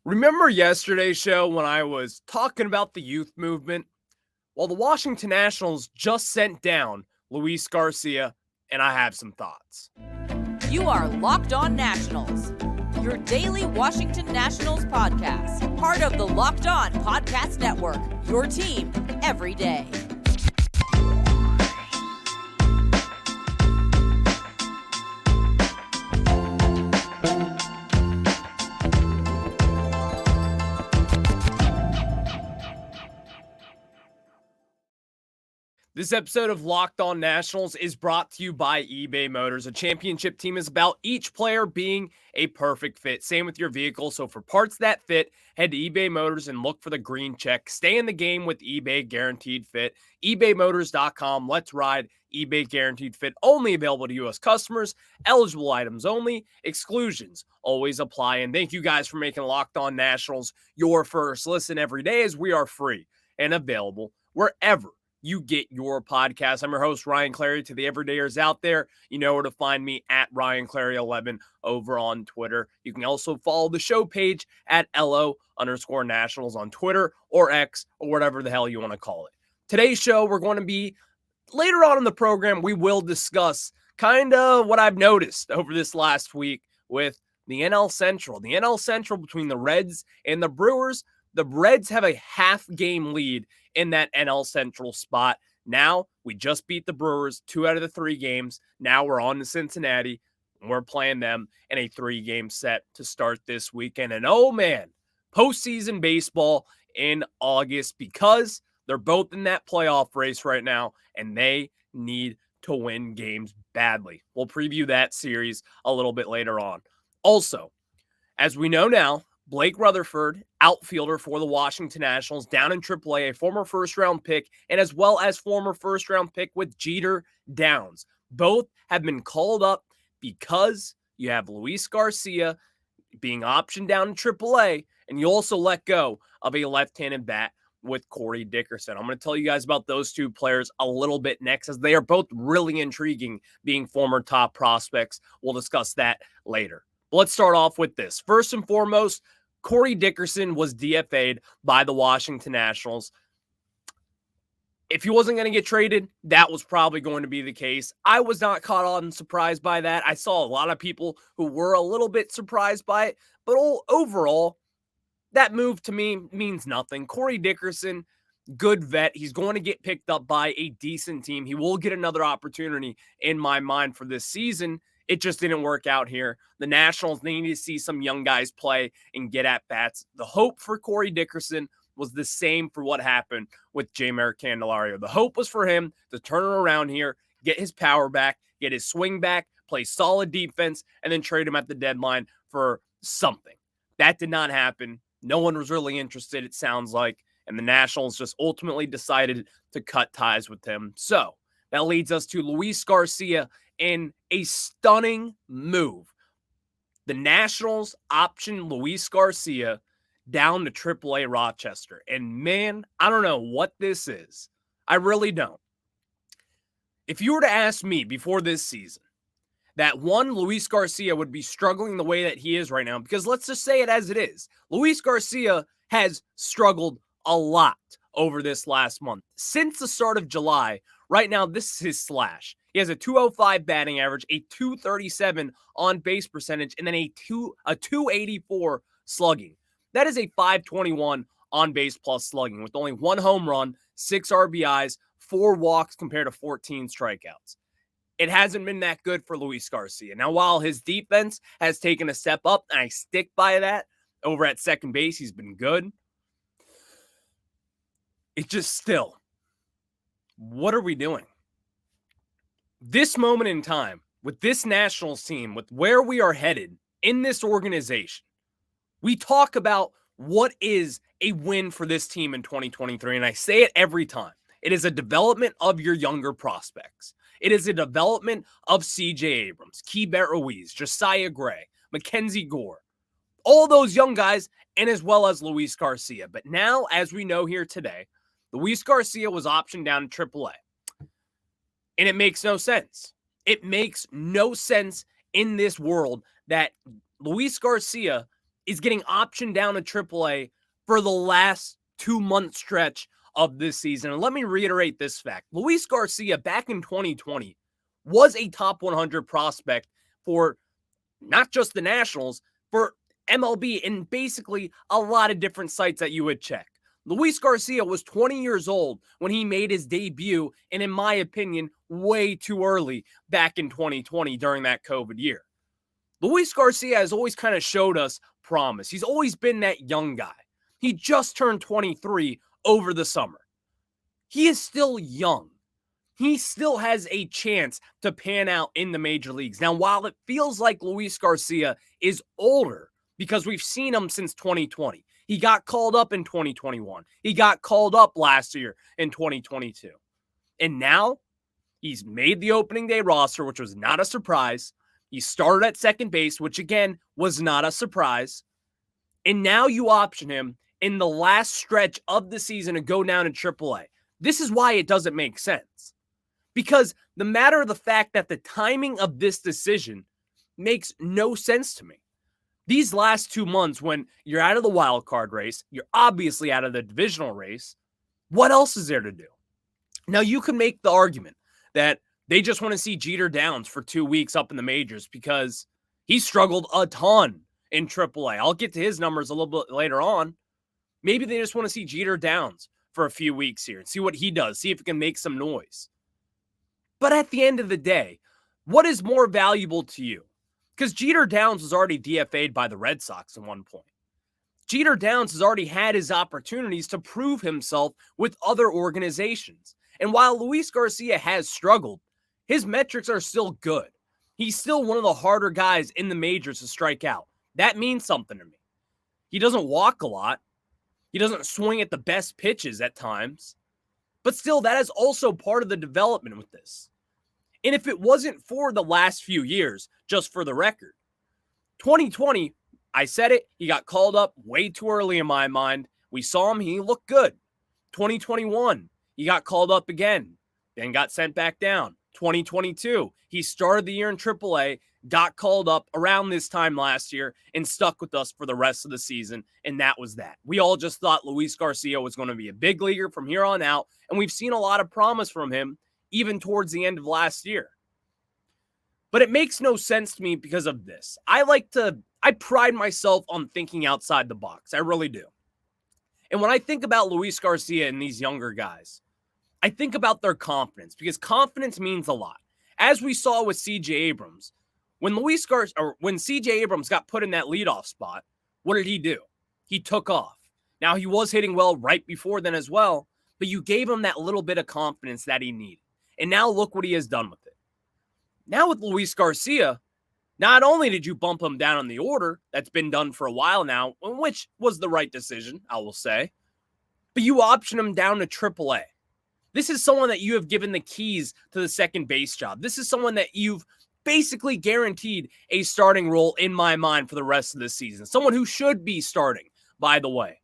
Remember yesterday's show when I was talking about the youth movement? Well, the Washington Nationals just sent down Luis Garcia, and I have some thoughts. You are Locked On Nationals, your daily Washington Nationals podcast, part of the Locked On Podcast Network, your team every day. This episode of Locked On Nationals is brought to you by eBay Motors. A championship team is about each player being a perfect fit. Same with your vehicle. So for parts that fit, head to eBay Motors and look for the green check. Stay in the game with eBay Guaranteed Fit. ebaymotors.com. Let's ride. eBay Guaranteed Fit. Only available to U.S. customers. Eligible items only. Exclusions always apply. And thank you guys for making Locked On Nationals your first listen every day, as we are free and available wherever you get your podcast. I'm your host, Ryan Clary. To the everydayers out there, you know where to find me at Ryan Clary 11 over on Twitter. You can also follow the show page at LO_Nationals on Twitter or X or whatever the hell you want to call it. Today's show, we're going to be, later on in the program, we will discuss kind of what I've noticed over this last week with the NL Central. The NL Central between the Reds and the Brewers. The Reds have a half-game lead in that NL Central spot. Now, we just beat the Brewers 2 out of the 3 games. Now we're on to Cincinnati, and we're playing them in a 3-game set to start this weekend. And oh man, postseason baseball in August, because they're both in that playoff race right now, and they need to win games badly. We'll preview that series a little bit later on. Also, as we know now, Blake Rutherford, outfielder for the Washington Nationals, down in AAA, a former first-round pick, and as well as former first-round pick with Jeter Downs. Both have been called up because you have Luis Garcia being optioned down in AAA, and you also let go of a left-handed bat with Corey Dickerson. I'm going to tell you guys about those two players a little bit next, as they are both really intriguing, being former top prospects. We'll discuss that later. Let's start off with this. First and foremost, Corey Dickerson was DFA'd by the Washington Nationals. If he wasn't going to get traded, that was probably going to be the case. I was not caught on surprised by that. I saw a lot of people who were a little bit surprised by it, but overall, that move to me means nothing. Corey Dickerson, good vet. He's going to get picked up by a decent team. He will get another opportunity in my mind for this season. It just didn't work out here. The Nationals need to see some young guys play and get at bats. The hope for Corey Dickerson was the same for what happened with Jeimer Candelario. The hope was for him to turn it around here, get his power back, get his swing back, play solid defense, and then trade him at the deadline for something. That did not happen. No one was really interested, it sounds like, and the Nationals just ultimately decided to cut ties with him. So that leads us to Luis Garcia in a stunning move. The Nationals optioned Luis Garcia down to AAA Rochester. And man, I don't know what this is. I really don't. If you were to ask me before this season that Luis Garcia would be struggling the way that he is right now, because let's just say it as it is. Luis Garcia has struggled a lot over this last month. Since the start of July, right now, this is his slash. He has a 205 batting average, a 237 on-base percentage, and then a 284 slugging. That is a 521 on-base plus slugging with only 1 home run, 6 RBIs, 4 walks compared to 14 strikeouts. It hasn't been that good for Luis Garcia. Now, while his defense has taken a step up, and I stick by that, over at second base, he's been good. It's just still, what are we doing? This moment in time, with this Nationals team, with where we are headed in this organization, we talk about what is a win for this team in 2023, and I say it every time. It is a development of your younger prospects. It is a development of C.J. Abrams, Keibert Ruiz, Josiah Gray, Mackenzie Gore, all those young guys, and as well as Luis Garcia. But now, as we know here today, Luis Garcia was optioned down to AAA. And it makes no sense. It makes no sense in this world that Luis Garcia is getting optioned down to AAA for the last 2-month stretch of this season. And let me reiterate this fact. Luis Garcia back in 2020 was a top 100 prospect for not just the Nationals, for MLB and basically a lot of different sites that you would check. Luis Garcia was 20 years old when he made his debut, and in my opinion, way too early back in 2020 during that COVID year. Luis Garcia has always kind of showed us promise. He's always been that young guy. He just turned 23 over the summer. He is still young. He still has a chance to pan out in the major leagues. Now, while it feels like Luis Garcia is older because we've seen him since 2020, he got called up in 2021. He got called up last year in 2022. And now he's made the opening day roster, which was not a surprise. He started at second base, which again was not a surprise. And now you option him in the last stretch of the season to go down to AAA. This is why it doesn't make sense. Because the matter of the fact that the timing of this decision makes no sense to me. These last 2 months, when you're out of the wild card race, you're obviously out of the divisional race, what else is there to do? Now, you can make the argument that they just want to see Jeter Downs for 2 weeks up in the majors because he struggled a ton in AAA. I'll get to his numbers a little bit later on. Maybe they just want to see Jeter Downs for a few weeks here and see what he does, see if he can make some noise. But at the end of the day, what is more valuable to you? Because Jeter Downs was already DFA'd by the Red Sox at one point. Jeter Downs has already had his opportunities to prove himself with other organizations. And while Luis Garcia has struggled, his metrics are still good. He's still one of the harder guys in the majors to strike out. That means something to me. He doesn't walk a lot. He doesn't swing at the best pitches at times. But still, that is also part of the development with this. And if it wasn't for the last few years, just for the record, 2020, I said it, he got called up way too early in my mind. We saw him, he looked good. 2021, he got called up again, then got sent back down. 2022, he started the year in AAA, got called up around this time last year, and stuck with us for the rest of the season, and that was that. We all just thought Luis Garcia was going to be a big leaguer from here on out, and we've seen a lot of promise from him even towards the end of last year. But it makes no sense to me because of this. I pride myself on thinking outside the box. I really do. And when I think about Luis Garcia and these younger guys, I think about their confidence because confidence means a lot. As we saw with CJ Abrams, when CJ Abrams got put in that leadoff spot, what did he do? He took off. Now, he was hitting well right before then as well, but you gave him that little bit of confidence that he needed. And now look what he has done with it. Now with Luis Garcia, not only did you bump him down on the order, that's been done for a while now, which was the right decision, I will say, but you option him down to AAA. This is someone that you have given the keys to the second base job. This is someone that you've basically guaranteed a starting role in my mind for the rest of the season. Someone who should be starting, by the way.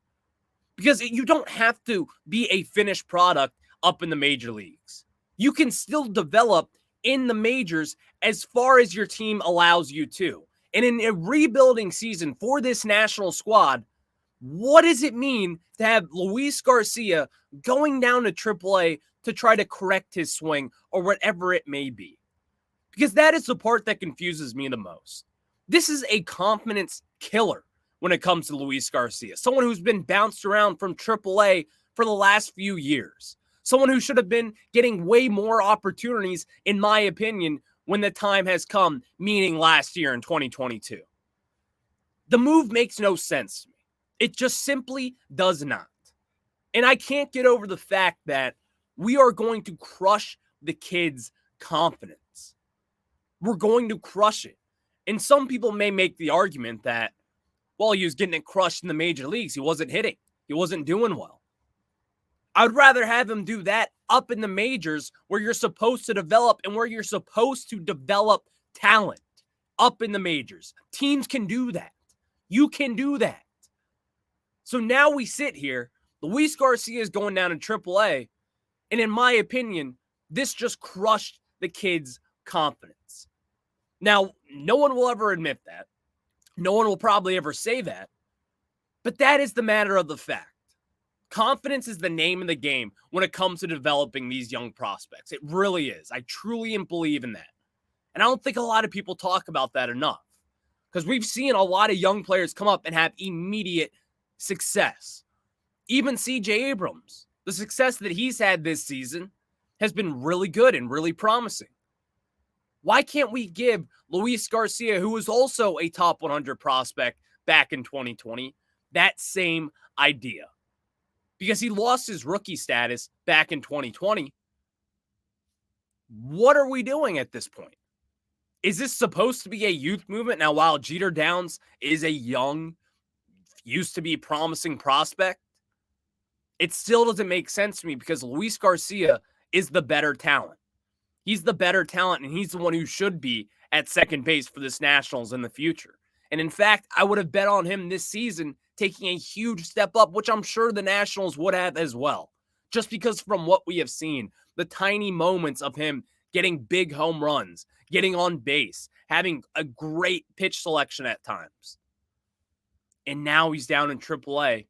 Because you don't have to be a finished product up in the major leagues. You can still develop in the majors as far as your team allows you to. And in a rebuilding season for this national squad, what does it mean to have Luis Garcia going down to AAA to try to correct his swing or whatever it may be? Because that is the part that confuses me the most. This is a confidence killer when it comes to Luis Garcia, someone who's been bounced around from AAA for the last few years. Someone who should have been getting way more opportunities, in my opinion, when the time has come, meaning last year in 2022. The move makes no sense to me. It just simply does not. And I can't get over the fact that we are going to crush the kid's confidence. We're going to crush it. And some people may make the argument that, well, he was getting it crushed in the major leagues. He wasn't hitting. He wasn't doing well. I'd rather have him do that up in the majors where you're supposed to develop and where you're supposed to develop talent up in the majors. Teams can do that. You can do that. So now we sit here. Luis Garcia is going down to AAA. And in my opinion, this just crushed the kid's confidence. Now, no one will ever admit that. No one will probably ever say that. But that is the matter of the fact. Confidence is the name of the game when it comes to developing these young prospects. It really is. I truly believe in that. And I don't think a lot of people talk about that enough, because we've seen a lot of young players come up and have immediate success. Even CJ Abrams, the success that he's had this season has been really good and really promising. Why can't we give Luis Garcia, who was also a top 100 prospect back in 2020, that same idea? Because he lost his rookie status back in 2020. What are we doing at this point? Is this supposed to be a youth movement? Now, while Jeter Downs is a young, used to be promising prospect, it still doesn't make sense to me, because Luis Garcia is the better talent. He's the better talent, and he's the one who should be at second base for this Nationals in the future. And in fact, I would have bet on him this season taking a huge step up, which I'm sure the Nationals would have as well. Just because from what we have seen, the tiny moments of him getting big home runs, getting on base, having a great pitch selection at times. And now he's down in AAA,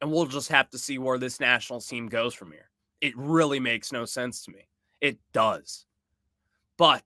and we'll just have to see where this Nationals team goes from here. It really makes no sense to me. It does. But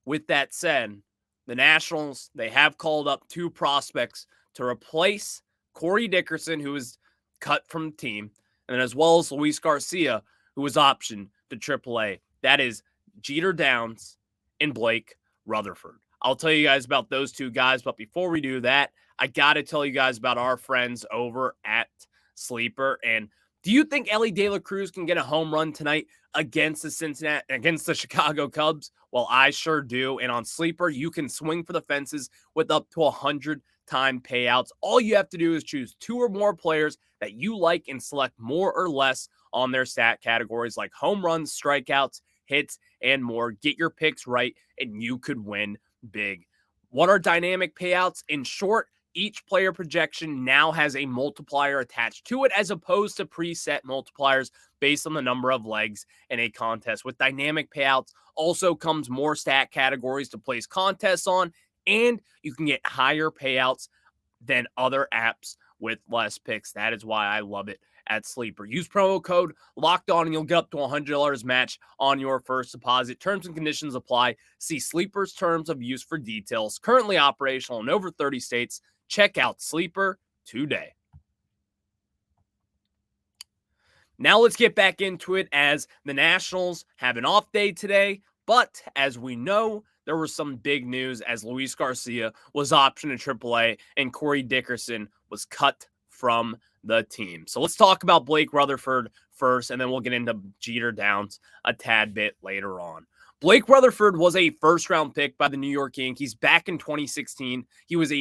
with that said, the Nationals, they have called up 2 prospects to replace Corey Dickerson, who was cut from the team, and as well as Luis Garcia, who was optioned to AAA. That is Jeter Downs and Blake Rutherford. I'll tell you guys about those 2 guys, but before we do that, I got to tell you guys about our friends over at Sleeper. And do you think Elly De La Cruz can get a home run tonight against the Chicago Cubs? Well, I sure do. And on Sleeper, you can swing for the fences with up to 100-time payouts. All you have to do is choose 2 or more players that you like and select more or less on their stat categories like home runs, strikeouts, hits, and more. Get your picks right, and you could win big. What are dynamic payouts? In short, each player projection now has a multiplier attached to it, as opposed to preset multipliers based on the number of legs in a contest. With dynamic payouts also comes more stat categories to place contests on, and you can get higher payouts than other apps with less picks. That is why I love it at Sleeper. Use promo code LOCKEDON and you'll get up to $100 match on your first deposit. Terms and conditions apply. See Sleeper's terms of use for details. Currently operational in over 30 states. Check out Sleeper today. Now let's get back into it, as the Nationals have an off day today. But as we know, there was some big news as Luis Garcia was optioned to AAA and Corey Dickerson was cut from the team. So let's talk about Blake Rutherford first, and then we'll get into Jeter Downs a tad bit later on. Blake Rutherford was a first-round pick by the New York Yankees back in 2016. He is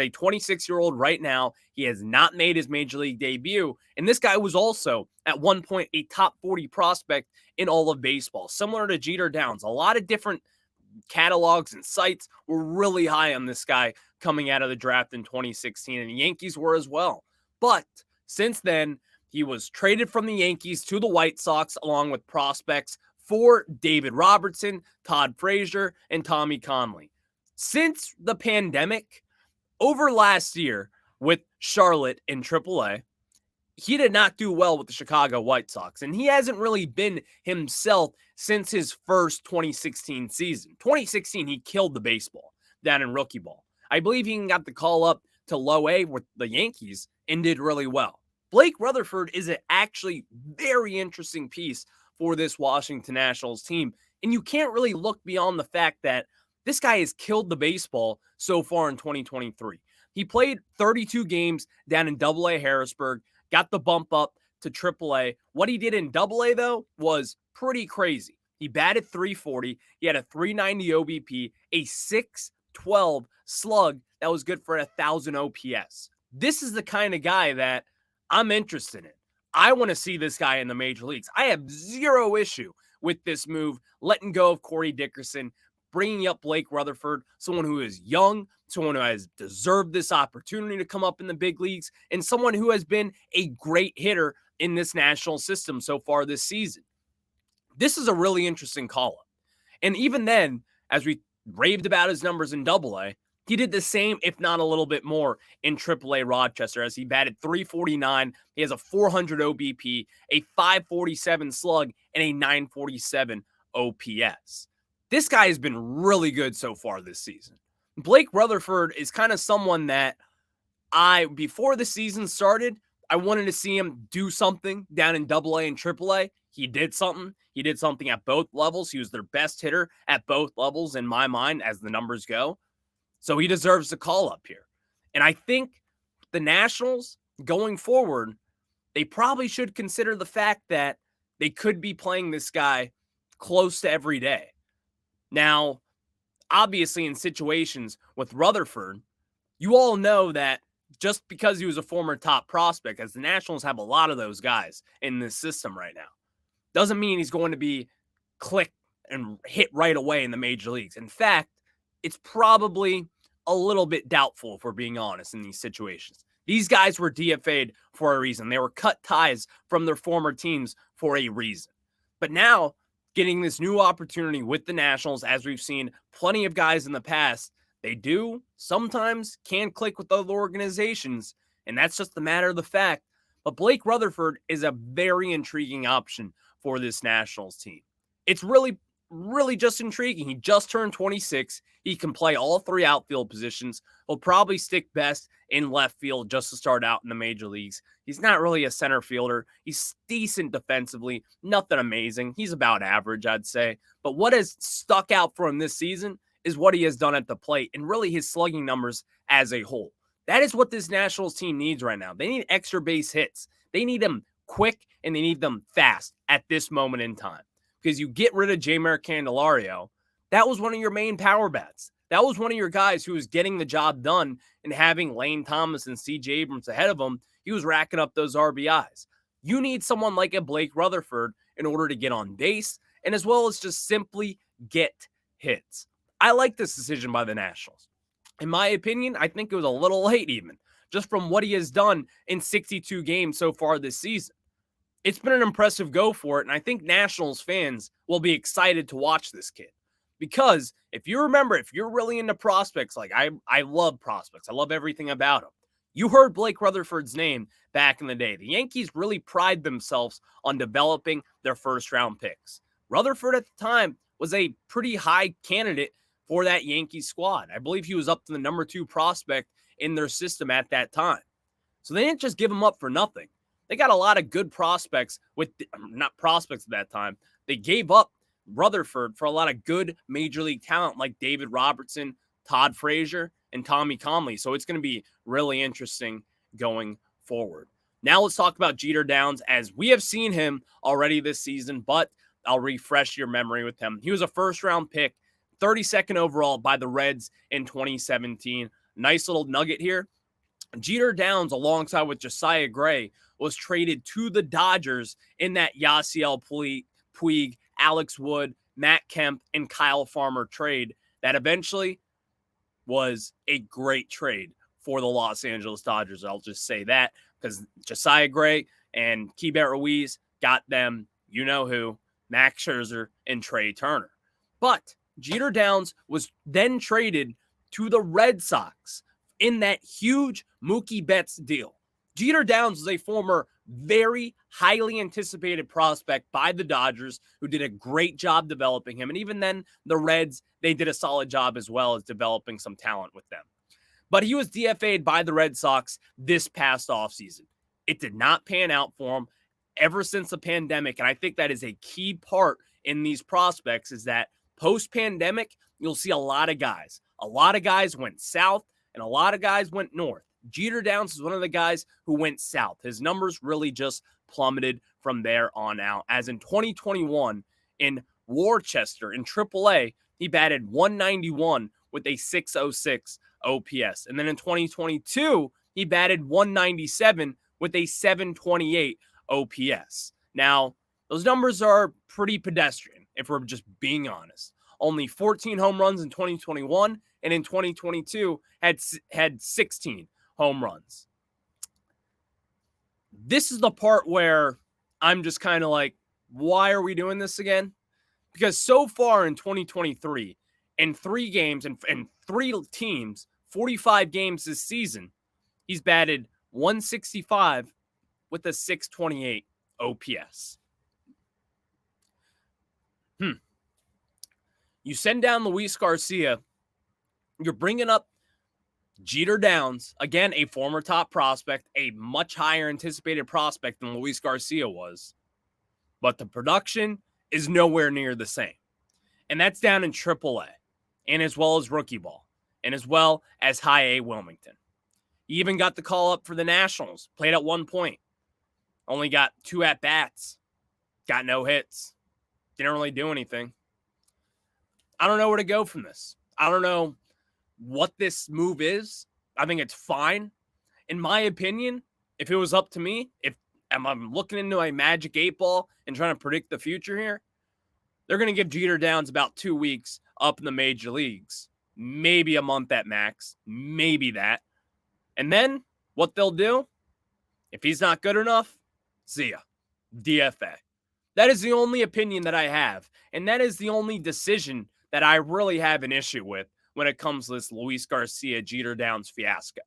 a 26-year-old right now. He has not made his major league debut, and this guy was also at one point a top 40 prospect in all of baseball, similar to Jeter Downs. A lot of different catalogs and sites were really high on this guy coming out of the draft in 2016, and the Yankees were as well. But since then, he was traded from the Yankees to the White Sox along with prospects for David Robertson, Todd Frazier, and Tommy Conley. Since the pandemic, over last year with Charlotte in AAA, he did not do well with the Chicago White Sox, and he hasn't really been himself since his first 2016 season. 2016, he killed the baseball down in rookie ball. I believe he even got the call up to low A with the Yankees and did really well. Blake Rutherford is an actually very interesting piece for this Washington Nationals team, and you can't really look beyond the fact that this guy has killed the baseball so far in 2023. He played 32 games down in AA Harrisburg, got the bump up to AAA. What he did in AA, though, was pretty crazy. He batted .340. He had a .390 OBP, a .612 slug that was good for 1,000 OPS. This is the kind of guy that I'm interested in. I want to see this guy in the major leagues. I have zero issue with this move, letting go of Corey Dickerson, bringing up Blake Rutherford, someone who is young, someone who has deserved this opportunity to come up in the big leagues, and someone who has been a great hitter in this national system so far this season. This is a really interesting call-up. And even then, as we raved about his numbers in AA, He did the same, if not a little bit more, in AAA Rochester as he batted .349. He has a 400 OBP, a .547 slug, and a .947 OPS. This guy has been really good so far this season. Blake Rutherford is kind of someone that before the season started, I wanted to see him do something down in AA and AAA. He did something. He did something at both levels. He was their best hitter at both levels in my mind as the numbers go. So he deserves the call up here. And I think the Nationals going forward, they probably should consider the fact that they could be playing this guy close to every day. Now, obviously in situations with Rutherford, you all know that just because he was a former top prospect, as the Nationals have a lot of those guys in this system right now, doesn't mean he's going to be click and hit right away in the major leagues. In fact, it's probably a little bit doubtful, if we're being honest, in these situations. These guys were DFA'd for a reason. They were cut ties from their former teams for a reason. But now, getting this new opportunity with the Nationals, as we've seen plenty of guys in the past, they do sometimes can click with other organizations, and that's just a matter of the fact. But Blake Rutherford is a very intriguing option for this Nationals team. It's really just intriguing. He just turned 26. He can play all three outfield positions. He'll probably stick best in left field just to start out in the major leagues. He's not really a center fielder. He's decent defensively, nothing amazing. He's about average, I'd say. But what has stuck out for him this season is what he has done at the plate and really his slugging numbers as a whole. That is what this Nationals team needs right now. They need extra base hits. They need them quick and they need them fast at this moment in time. Because you get rid of Jeimer Candelario, that was one of your main power bats. That was one of your guys who was getting the job done and having Lane Thomas and C.J. Abrams ahead of him. He was racking up those RBIs. You need someone like a Blake Rutherford in order to get on base and as well as just simply get hits. I like this decision by the Nationals. In my opinion, I think it was a little late even, just from what he has done in 62 games so far this season. It's been an impressive go for it, and I think Nationals fans will be excited to watch this kid. Because if you remember, if you're really into prospects, like I love prospects. I love everything about them. You heard Blake Rutherford's name back in the day. The Yankees really pride themselves on developing their first-round picks. Rutherford at the time was a pretty high candidate for that Yankees squad. I believe he was up to the number 2 prospect in their system at that time. So they didn't just give him up for nothing. They got a lot of good prospects not prospects at that time. They gave up Rutherford for a lot of good major league talent like David Robertson, Todd Frazier, and Tommy Conley. So it's going to be really interesting going forward. Now let's talk about Jeter Downs, as we have seen him already this season, but I'll refresh your memory with him. He was a first-round pick, 32nd overall by the Reds in 2017. Nice little nugget here. Jeter Downs, alongside with Josiah Gray, was traded to the Dodgers in that Yasiel Puig, Alex Wood, Matt Kemp, and Kyle Farmer trade that eventually was a great trade for the Los Angeles Dodgers. I'll just say that because Josiah Gray and Keibert Ruiz got them, you know who, Max Scherzer and Trey Turner. But Jeter Downs was then traded to the Red Sox in that huge Mookie Betts deal. Jeter Downs is a former very highly anticipated prospect by the Dodgers who did a great job developing him. And even then, the Reds, they did a solid job as well as developing some talent with them. But he was DFA'd by the Red Sox this past offseason. It did not pan out for him ever since the pandemic. And I think that is a key part in these prospects is that post-pandemic, you'll see a lot of guys. A lot of guys went south and a lot of guys went north. Jeter Downs is one of the guys who went south. His numbers really just plummeted from there on out. As in 2021 in Worcester in AAA, he batted .191 with a .606 OPS. And then in 2022, he batted .197 with a .728 OPS. Now, those numbers are pretty pedestrian, if we're just being honest. Only 14 home runs in 2021, and in 2022 had 16 home runs. This is the part where I'm just kind of like, why are we doing this again? Because so far in 2023, in 3 games and 3 teams, 45 games this season, he's batted 165 with a 628 OPS. You send down Luis Garcia, you're bringing up Jeter Downs, again, a former top prospect, a much higher anticipated prospect than Luis Garcia was. But the production is nowhere near the same. And that's down in AAA, and as well as rookie ball, and as well as high A Wilmington. He even got the call up for the Nationals, played at one point, only got 2 at-bats, got no hits, didn't really do anything. I don't know where to go from this. I don't know what this move is. I think it's fine. In my opinion, if it was up to me, if I'm looking into a magic 8-ball and trying to predict the future here, they're going to give Jeter Downs about 2 weeks up in the major leagues, maybe a month at max, maybe that. And then what they'll do, if he's not good enough, see ya, DFA. That is the only opinion that I have, and that is the only decision that I really have an issue with when it comes to this Luis Garcia, Jeter Downs fiasco.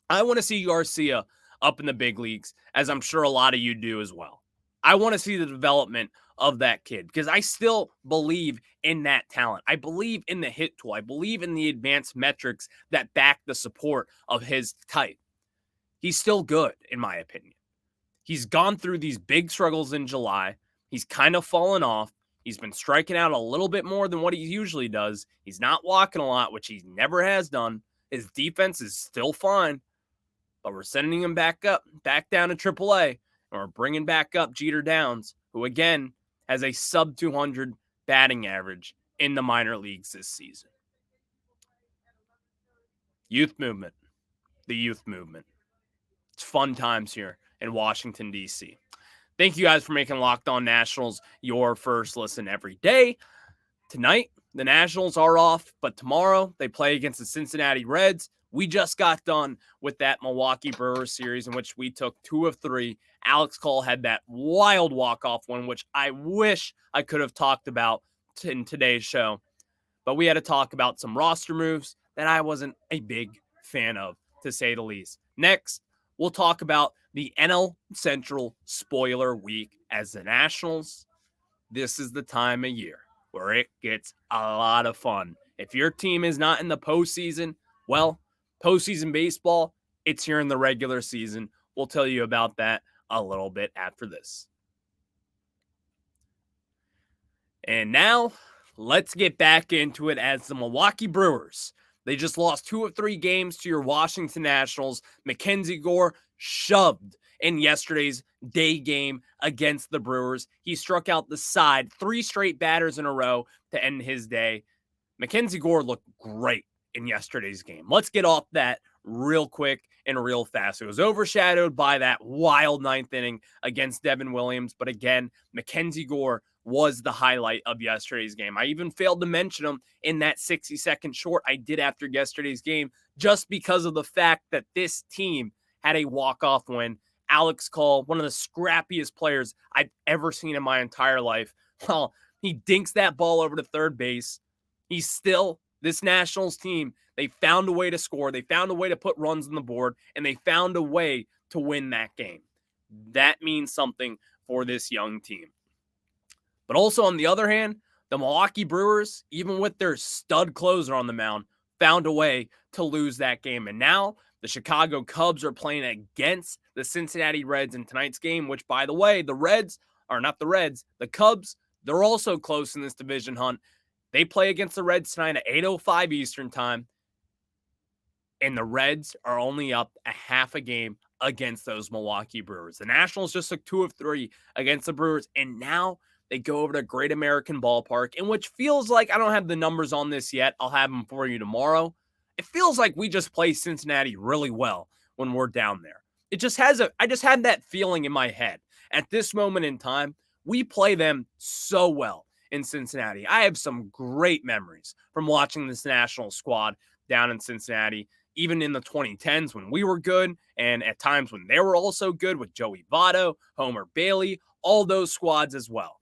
I want to see Garcia up in the big leagues, as I'm sure a lot of you do as well. I want to see the development of that kid because I still believe in that talent. I believe in the hit tool. I believe in the advanced metrics that back the support of his type. He's still good, in my opinion. He's gone through these big struggles in July. He's kind of fallen off. He's been striking out a little bit more than what he usually does. He's not walking a lot, which he never has done. His defense is still fine, but we're sending him back down to AAA, and we're bringing back up Jeter Downs, who again has a sub 200 batting average in the minor leagues this season. Youth movement. The youth movement. It's fun times here in Washington, D.C. Thank you guys for making Locked On Nationals your first listen every day. Tonight, the Nationals are off, but tomorrow they play against the Cincinnati Reds. We just got done with that Milwaukee Brewers series in which we took 2 of 3. Alex Cole had that wild walk-off one, which I wish I could have talked about in today's show. But we had to talk about some roster moves that I wasn't a big fan of, to say the least. Next, we'll talk about the NL Central spoiler week as the Nationals. This is the time of year where it gets a lot of fun. If your team is not in the postseason, well, postseason baseball, it's here in the regular season. We'll tell you about that a little bit after this. And now, let's get back into it as the Milwaukee Brewers. They just lost 2 of 3 games to your Washington Nationals. Mackenzie Gore shoved in yesterday's day game against the Brewers. He struck out the side 3 straight batters in a row to end his day. Mackenzie Gore looked great in yesterday's game. Let's get off that real quick and real fast. It was overshadowed by that wild 9th inning against Devin Williams. But again, Mackenzie Gore was the highlight of yesterday's game. I even failed to mention him in that 60-second short I did after yesterday's game just because of the fact that this team had a walk-off win. Alex Cole, one of the scrappiest players I've ever seen in my entire life. Well, he dinks that ball over to third base. He's still, this Nationals team, they found a way to score. They found a way to put runs on the board, and they found a way to win that game. That means something for this young team. But also, on the other hand, the Milwaukee Brewers, even with their stud closer on the mound, found a way to lose that game. And now the Chicago Cubs are playing against the Cincinnati Reds in tonight's game, which, by the way, the Cubs, they're also close in this division hunt. They play against the Reds tonight at 8:05 Eastern time. And the Reds are only up a half a game against those Milwaukee Brewers. The Nationals just took 2 of 3 against the Brewers, and now they go over to Great American Ballpark, in which feels like, I don't have the numbers on this yet. I'll have them for you tomorrow. It feels like we just play Cincinnati really well when we're down there. I just had that feeling in my head. At this moment in time, we play them so well in Cincinnati. I have some great memories from watching this National squad down in Cincinnati, even in the 2010s when we were good, and at times when they were also good with Joey Votto, Homer Bailey, all those squads as well.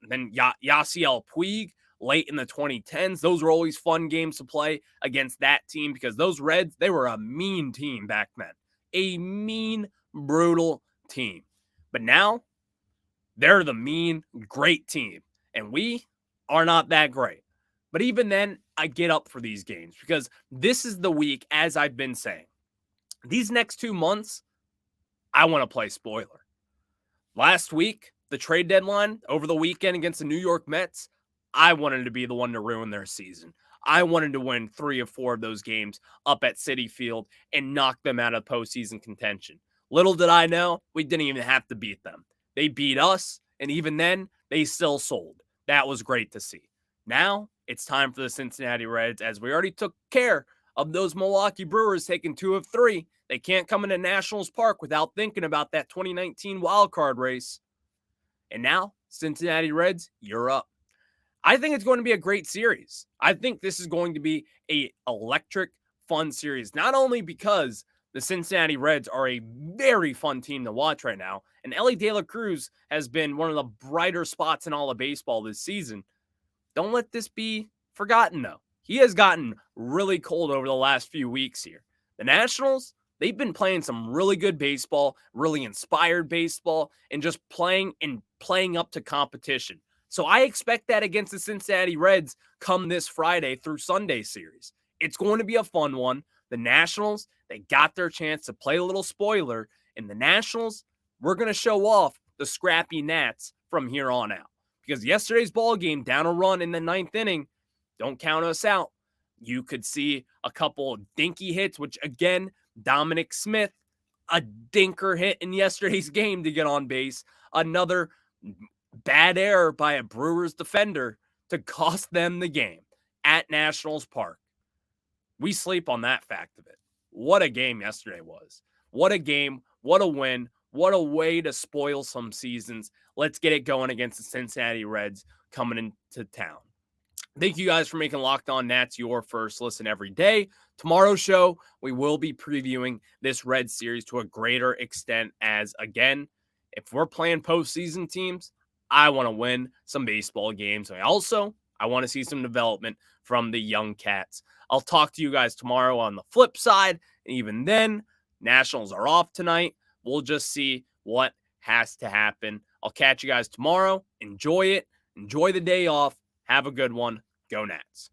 Then Yasiel Puig late in the 2010s. Those were always fun games to play against that team because those Reds, they were a mean team back then. A mean, brutal team. But now, they're the mean, great team. And we are not that great. But even then, I get up for these games because this is the week, as I've been saying. These next 2 months, I want to play spoiler. Last week, the trade deadline over the weekend against the New York Mets, I wanted to be the one to ruin their season. I wanted to win 3 or 4 of those games up at Citi Field and knock them out of postseason contention. Little did I know, we didn't even have to beat them. They beat us, and even then, they still sold. That was great to see. Now, it's time for the Cincinnati Reds, as we already took care of those Milwaukee Brewers taking 2 of 3. They can't come into Nationals Park without thinking about that 2019 wildcard race. And now, Cincinnati Reds, you're up. I think it's going to be a great series. I think this is going to be an electric, fun series, not only because the Cincinnati Reds are a very fun team to watch right now, and Elly De La Cruz has been one of the brighter spots in all of baseball this season. Don't let this be forgotten, though. He has gotten really cold over the last few weeks here. The Nationals, they've been playing some really good baseball, really inspired baseball, and just playing up to competition. So I expect that against the Cincinnati Reds come this Friday through Sunday series. It's going to be a fun one. The Nationals, they got their chance to play a little spoiler, and the Nationals, we're going to show off the scrappy Nats from here on out. Because yesterday's ball game, down a run in the 9th inning, don't count us out. You could see a couple dinky hits, which again, Dominic Smith, a dinker hit in yesterday's game to get on base. Another bad error by a Brewers defender to cost them the game at Nationals Park. We sleep on that fact of it. What a game yesterday was. What a game. What a win. What a way to spoil some seasons. Let's get it going against the Cincinnati Reds coming into town. Thank you guys for making Locked On Nats your first listen every day. Tomorrow's show, we will be previewing this Red series to a greater extent as, again, if we're playing postseason teams, I want to win some baseball games. I want to see some development from the young cats. I'll talk to you guys tomorrow on the flip side. And even then, Nationals are off tonight. We'll just see what has to happen. I'll catch you guys tomorrow. Enjoy it. Enjoy the day off. Have a good one. Go Nats.